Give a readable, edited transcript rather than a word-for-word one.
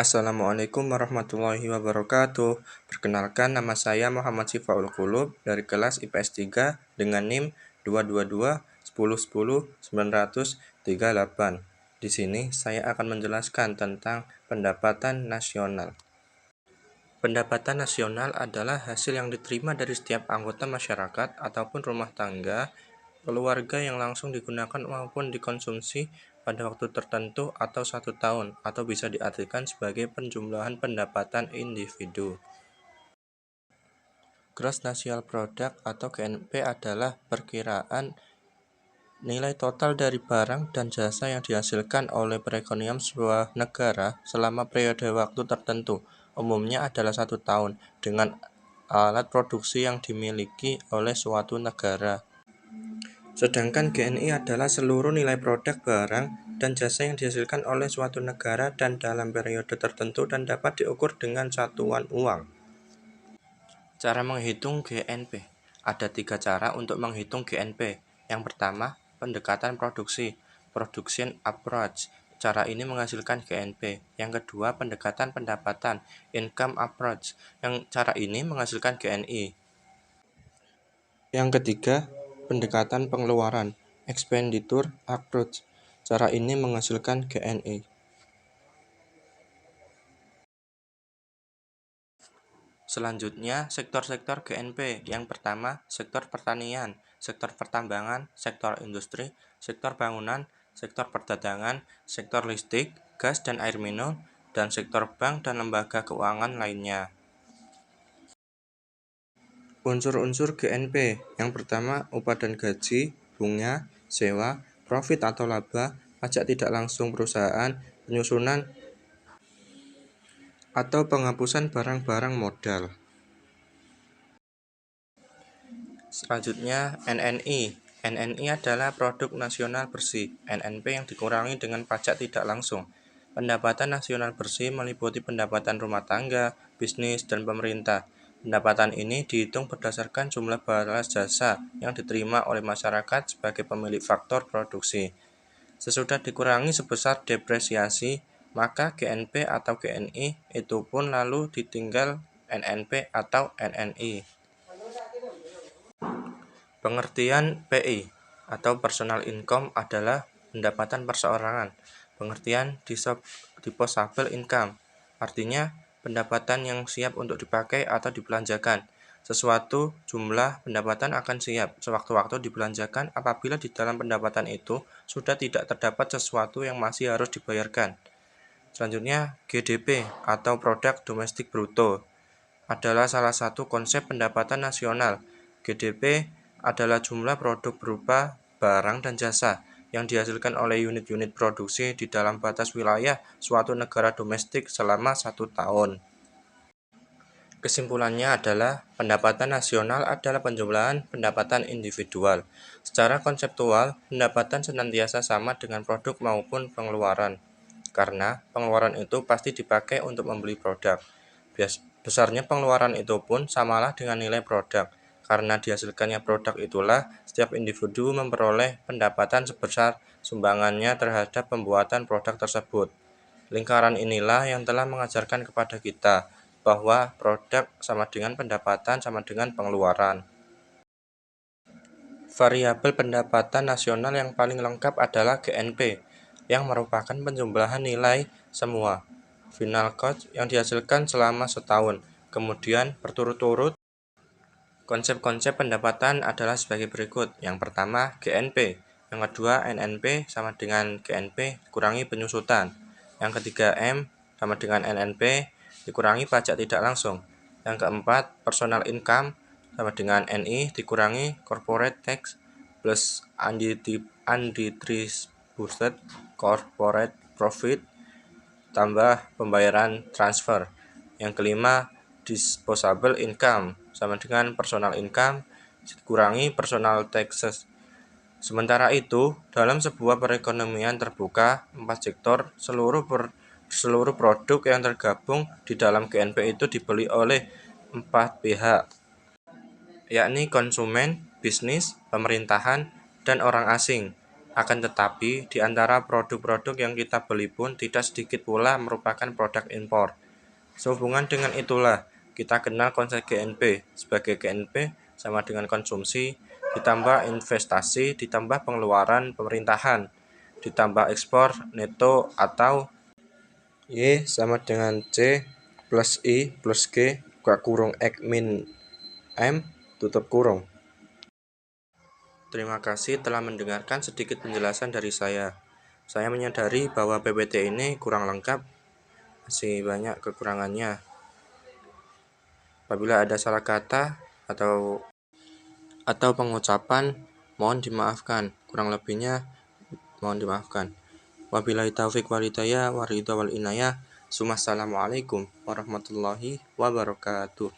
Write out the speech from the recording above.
Assalamualaikum warahmatullahi wabarakatuh. Perkenalkan, nama saya Muhammad Sifaul Qulub dari kelas IPS 3 dengan NIM 222 1010 938. Di sini saya akan menjelaskan tentang pendapatan nasional. Pendapatan nasional adalah hasil yang diterima dari setiap anggota masyarakat ataupun rumah tangga, keluarga yang langsung digunakan maupun dikonsumsi pada waktu tertentu atau 1 tahun, atau bisa diartikan sebagai penjumlahan pendapatan individu. Gross National Product atau GNP adalah perkiraan nilai total dari barang dan jasa yang dihasilkan oleh perekonomian sebuah negara selama periode waktu tertentu, umumnya adalah 1 tahun, dengan alat produksi yang dimiliki oleh suatu negara. Sedangkan GNI adalah seluruh nilai produk, barang, dan jasa yang dihasilkan oleh suatu negara dan dalam periode tertentu dan dapat diukur dengan satuan uang. Cara menghitung GNP. Ada 3 cara untuk menghitung GNP. Yang pertama, pendekatan produksi, production approach. Cara ini menghasilkan GNP. Yang kedua, pendekatan pendapatan, income approach. Yang cara ini menghasilkan GNI. Yang ketiga, pendekatan pengeluaran, expenditure approach. Cara ini menghasilkan GNI. Selanjutnya, sektor-sektor GNP. Yang pertama, sektor pertanian, sektor pertambangan, sektor industri, sektor bangunan, sektor perdagangan, sektor listrik, gas dan air minum, dan sektor bank dan lembaga keuangan lainnya. Unsur-unsur GNP. Yang pertama, upah dan gaji, bunga, sewa, profit atau laba, pajak tidak langsung perusahaan, penyusunan atau penghapusan barang-barang modal. Selanjutnya, NNI. NNI adalah produk nasional bersih, NNP yang dikurangi dengan pajak tidak langsung. Pendapatan nasional bersih meliputi pendapatan rumah tangga, bisnis, dan pemerintah. Pendapatan ini dihitung berdasarkan jumlah balas jasa yang diterima oleh masyarakat sebagai pemilik faktor produksi. Sesudah dikurangi sebesar depresiasi, maka GNP atau GNI itu pun lalu ditinggal NNP atau NNI. Pengertian PI atau personal income adalah pendapatan perseorangan. Pengertian disposable income artinya pendapatan yang siap untuk dipakai atau dibelanjakan. Sesuatu jumlah pendapatan akan siap sewaktu-waktu dibelanjakan apabila di dalam pendapatan itu sudah tidak terdapat sesuatu yang masih harus dibayarkan. Selanjutnya, GDP atau Produk Domestik Bruto adalah salah satu konsep pendapatan nasional. GDP adalah jumlah produk berupa barang dan jasa yang dihasilkan oleh unit-unit produksi di dalam batas wilayah suatu negara domestik selama 1 tahun. Kesimpulannya adalah pendapatan nasional adalah penjumlahan pendapatan individual. Secara konseptual, pendapatan senantiasa sama dengan produk maupun pengeluaran, karena pengeluaran itu pasti dipakai untuk membeli produk. Besarnya pengeluaran itu pun samalah dengan nilai produk. Karena dihasilkannya produk itulah setiap individu memperoleh pendapatan sebesar sumbangannya terhadap pembuatan produk tersebut. Lingkaran inilah yang telah mengajarkan kepada kita bahwa produk sama dengan pendapatan sama dengan pengeluaran. Variabel pendapatan nasional yang paling lengkap adalah GNP, yang merupakan penjumlahan nilai semua final cost yang dihasilkan selama setahun, kemudian berturut-turut. Konsep-konsep pendapatan adalah sebagai berikut. Yang pertama, GNP. Yang kedua, NNP sama dengan GNP dikurangi penyusutan. Yang ketiga, M sama dengan NNP dikurangi pajak tidak langsung. Yang keempat, personal income sama dengan NI dikurangi corporate tax plus undistributed corporate profit tambah pembayaran transfer. Yang kelima, disposable income sama dengan personal income dikurangi personal taxes. Sementara itu, dalam sebuah perekonomian terbuka, 4 sektor seluruh produk yang tergabung di dalam GNP itu dibeli oleh 4 pihak, yakni konsumen, bisnis, pemerintahan, dan orang asing. Akan tetapi, di antara produk-produk yang kita beli pun tidak sedikit pula merupakan produk impor. Sehubungan dengan itulah, kita kenal konsep GNP. Sebagai GNP sama dengan konsumsi, ditambah investasi, ditambah pengeluaran pemerintahan, ditambah ekspor neto atau Y sama dengan C plus I plus G buka kurung X min M tutup kurung. Terima kasih telah mendengarkan sedikit penjelasan dari saya. Saya menyadari bahwa PPT ini kurang lengkap, masih banyak kekurangannya. Apabila ada salah kata atau pengucapan, mohon dimaafkan. Kurang lebihnya mohon dimaafkan. Wabillahi taufiq wal hidayah wa ridha wal inayah. Assalamualaikum warahmatullahi wabarakatuh.